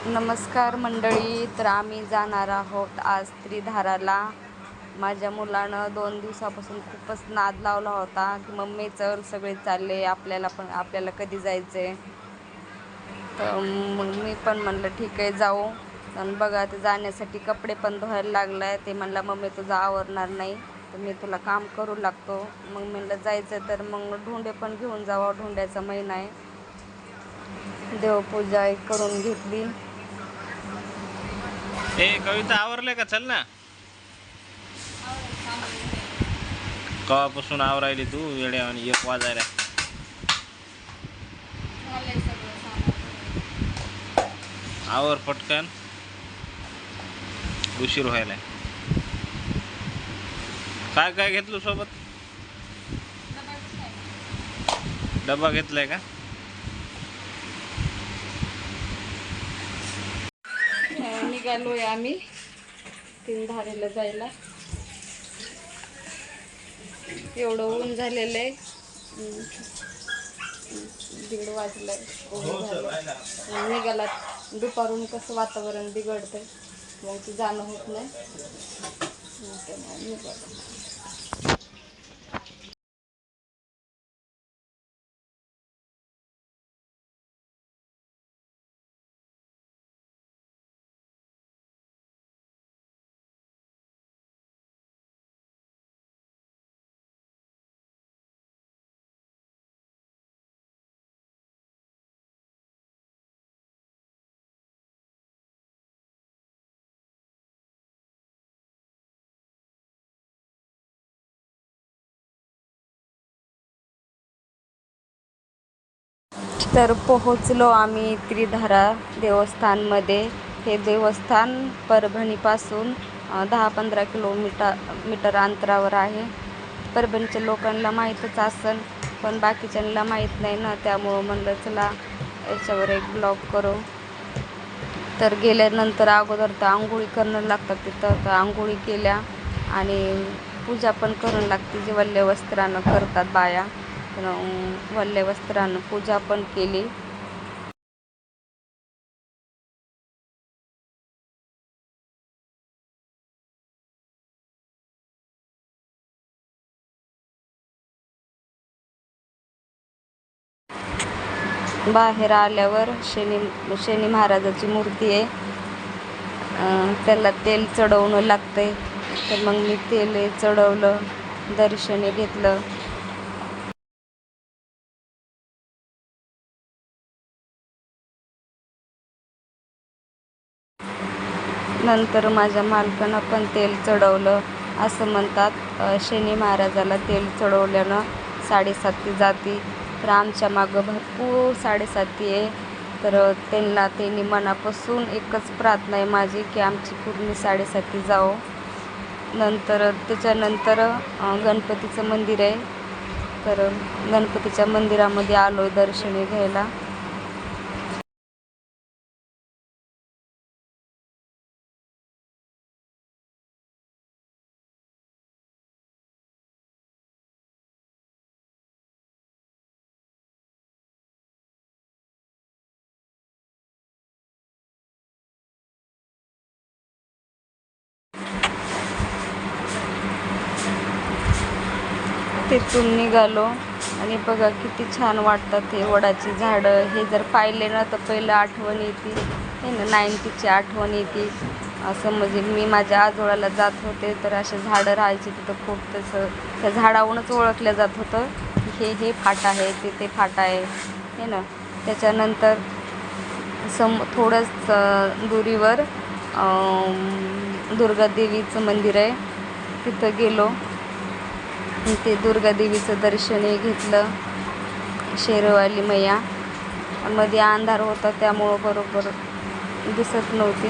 नमस्कार मंडळी. तर आम्ही जाणार आहोत आज त्रिधाराला. माझ्या मुलानं 2 दिवसापासून खूपच नाद लावला होता की मम्मी चल सगळे चालले, आपल्याला कधी जायचं आहे. तर मग मी पण म्हणलं ठीक आहे जाऊ. आणि बघा ते जाण्यासाठी कपडे पण धुवायला लागलं आहे. ते म्हणलं मम्मी तुझं आवरणार नाही तर मी तुला काम करू लागतो. मग म्हणलं जायचं तर मग धोंडे पण घेऊन जावं, धोंड्याचा महिना आहे. देवपूजा करून घेतली. कविता आवरले का? चल ना. कवापासून आवरायली तू वेड्या आणि 1 वाजायला. आवर पटकन, उशीर व्हायलाय. काय काय घेतलं सोबत? डबा घेतलाय का? निघालोय आम्ही तीनधारेला जायला. एवढं ऊन झालेलं आहे. 1:30 वाजलाय. निघाला. दुपारून कसं वातावरण बिघडतंय मग ते जाणं होत नाही. तर पोहोचलो आम्ही त्रिधारा देवस्थानमध्ये. हे देवस्थान परभणीपासून 10-15 किलोमीटर अंतरावर आहे. परभणीच्या लोकांना माहीतच असेल पण बाकीच्यांना माहीत नाही ना, त्यामुळं म्हणलं चला याच्यावर एक ब्लॉग करू. तर गेल्यानंतर अगोदर तर आंघोळी करणं लागतात तिथं. तर आंघोळी केल्या आणि पूजा पण करणं लागते, जे वल्ल्या वस्त्रानं करतात बाया. तर वल्ल्या वस्त्रानं पूजा पण केली. बाहेर आल्यावर शनी महाराजाची मूर्ती आहे. त्याला तेल चढवणं लागतंय. तर मग मी तेल चढवलं, दर्शन घेतलं. नंतर माझ्या मालकानं पण तेल चढवलं. असं म्हणतात शनी महाराजाला तेल चढवल्यानं 7 जाती. तर आमच्या मागं भरपूर 7 आहे. तर त्यांनी मनापासून एकच प्रार्थना आहे माझी की आमची पूर्ण 7 जावो. त्याच्यानंतर गणपतीचं मंदिर आहे. तर गणपतीच्या मंदिरामध्ये आलो दर्शन घ्यायला. तिथून निघालो आणि बघा किती छान वाटतात हे वडाची झाडं. हे जर पाहिले ना तर पहिलं आठवण येते हे ना, 90ची आठवण येते. असं म्हणजे मी माझ्या आजोळाला जात होते तर असे झाडं राहायचे तिथं खूप. तसं त्या झाडावरूनच ओळखलं जात होतं हे फाटा आहे, ते फाटा आहे हे ना. त्याच्यानंतर थोडंच दुरीवर दुर्गादेवीचं मंदिर आहे. तिथं गेलो. ते दुर्गादेवीचं दर्शन घेतलं. शेरवाली मैया. मध्ये अंधार होता त्यामुळं बरोबर दिसत नव्हती.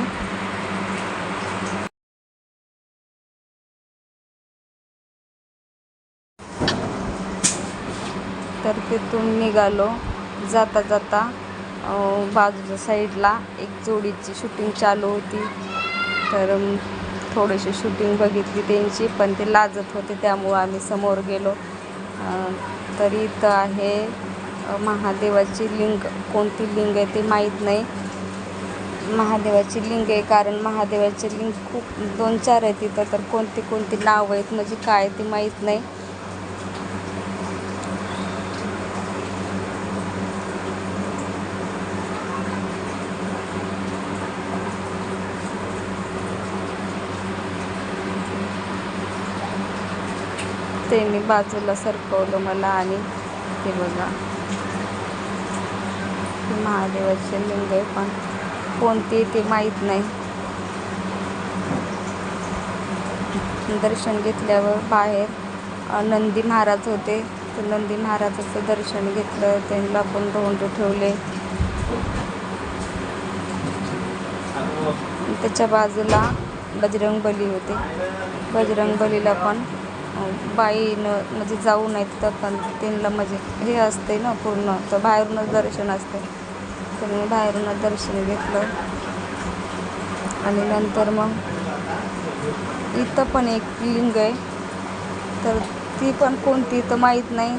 तर तिथून निघालो. जाता जाता बाजूच्या साईडला एक जोडीची शूटिंग चालू होती. तर थोडीशी शूटिंग बघितली त्यांची, पण ते लाजत होते त्यामुळं आम्ही समोर गेलो. तर इथं आहे महादेवाची लिंग. कोणती लिंग आहे ते माहीत नाही. महादेवाची लिंग आहे, कारण महादेवाचे लिंग खूप 2-4 आहेत तिथं. तर कोणती कोणती नाव आहेत म्हणजे काय ते माहीत नाही. त्यांनी बाजूला सरकवलं मला आणि ते बघा ते महादेवाचे लिंग आहे, पण कोणते ते माहीत नाही. दर्शन घेतल्यावर बाहेर नंदी महाराज होते, तर नंदी महाराजाचं दर्शन घेतलं. त्यांना पण धोंड ठेवले. त्याच्या बाजूला बजरंगबली होते. बजरंगबलीला पण बाईनं म्हणजे जाऊ नये तर पण त्यांना म्हणजे हे असते ना पूर्ण, तर बाहेरूनच दर्शन असते. तर मी बाहेरूनच दर्शन घेतलं. आणि नंतर मग इथं पण एक लिंग आहे, तर ती पण कोणती तर माहीत नाही.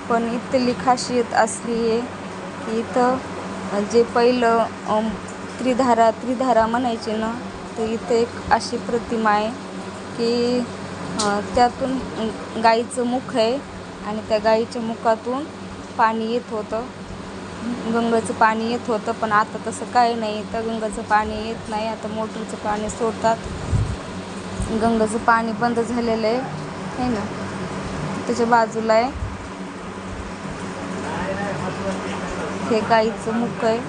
पण इथली खासियत असली आहे की इथं जे पहिलं त्रिधारा म्हणायचे ना, तर इथं एक अशी प्रतिमा आहे की त्यातून गाईचं मुख आहे आणि त्या गाईच्या मुखातून पाणी येत होतं, गंगेचं पाणी येत होतं. पण आता तसं काही नाही, तर गंगेचं पाणी येत नाही. आता मोटरचं पाणी सोडतात. गंगेचं पाणी बंद झालेलं आहे ना. त्याच्या बाजूला आहे हे गाईचं मुख आहे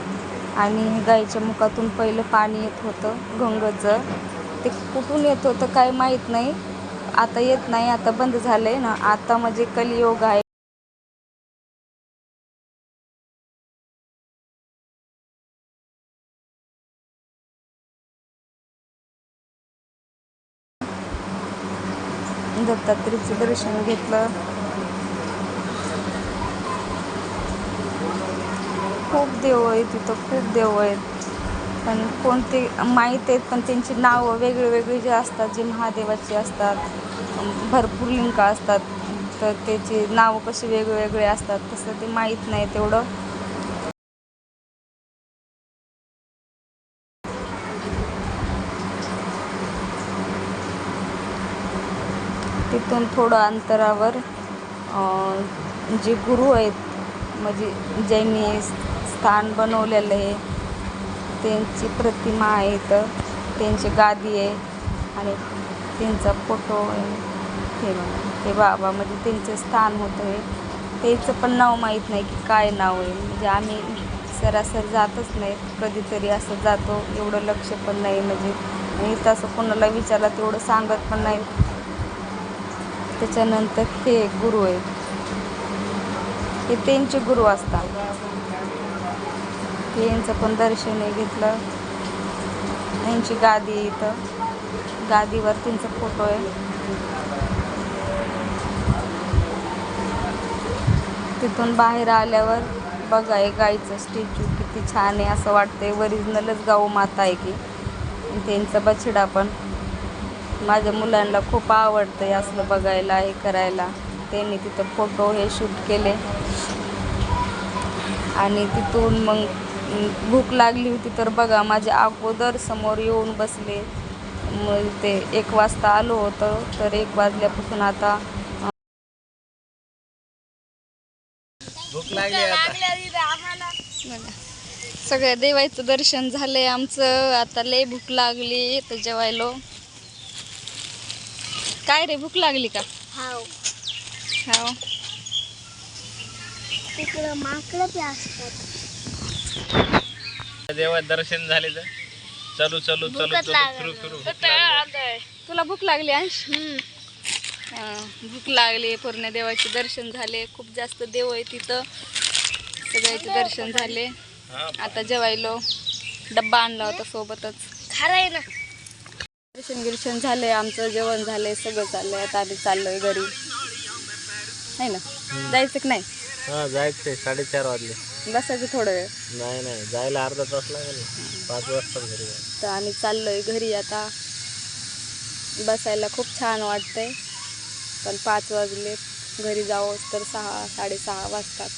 आणि गाईच्या मुखातून पहिलं पाणी येत होतं गंगेचं. ते कुठून येत होतं काय माहीत नाही. आता येत नाही, आता बंद झालंय ना. आता म्हणजे कलियुग आहे. दत्तात्रेयचं दर्शन घेतलं. खूप देव आहेत तिथं, खूप देव आहेत. पण कोणते माहीत आहेत, पण त्यांची नावं वेगळी जे असतात, जे महादेवाची असतात. भरपूर लिंक असतात, तर त्याची नावं कशी वेगवेगळे असतात तसं ते माहीत नाही तेवढं. तिथून थोडं अंतरावर जे गुरु आहेत, म्हणजे ज्यांनी स्थान बनवलेलं आहे त्यांची प्रतिमा आहे. तर त्यांची गादी आहे आणि त्यांचा फोटो आहे. हे बाबा म्हणजे त्यांचं स्थान होतं आहे. त्याचं पण नाव माहीत नाही की काय नाव आहे. म्हणजे आम्ही सरासर जातच नाही, कधीतरी असं जातो, एवढं लक्ष पण नाही. म्हणजे आणि तसं कोणाला विचारलं तेवढं सांगत पण नाही. त्याच्यानंतर हे गुरु आहेत, हे त्यांचे गुरु असतात. यांचं पण दर्शन घेतलं. यांची गादी आहे, इथं गादीवर त्यांचा फोटो आहे. तिथून बाहेर आल्यावर बघा हे गाईचं स्टॅच्यू किती छान आहे, असं वाटतंय ओरिजिनलच गाऊ माता आहे की. त्यांचा बछडा पण माझ्या मुलांना खूप आवडतंय असलं बघायला, हे करायला. त्यांनी तिथं फोटो हे शूट केले. आणि तिथून मग भूक लागली होती, तर बघा माझ्या अगोदर समोर येऊन बसले. मग ते 1 वाजता आलो होतं, तर 1 वाजल्यापासून आता भूक लागली आता. सगळ्या देवाचं दर्शन झालंय आमचं. आता लय भूक लागली, तर जेवायलो. काय रे, भूक लागली का? हाव. हाव. तिकडं माकडं बी असतात. देवात दर्शन झाले तर चलू भूकच लागली. तुला भूक लागली अंश? भूक लागली. पूर्ण देवाचे दर्शन झाले. खूप जास्त देव आहे तिथं. सगळ्याचे दर्शन झाले. आता जेवायलो. डब्बा आणला होता सोबतच. खरं आहे ना. दर्शन झालंय आमचं, जेवण झालंय, सगळं चाललंय. आता आम्ही चाललोय घरी, नाही ना? जायचं की नाही? जायचंय. 4:30 वाजले. बसायचं थोडं वेळ? नाही, जायला अर्धा तास लागेल. 5 वाजता घरी जायचं. तर आम्ही चाललोय घरी आता. बसायला खूप छान वाटतंय, पण 5 वाजले. घरी जावंच तर 6-6:30 वाजतात.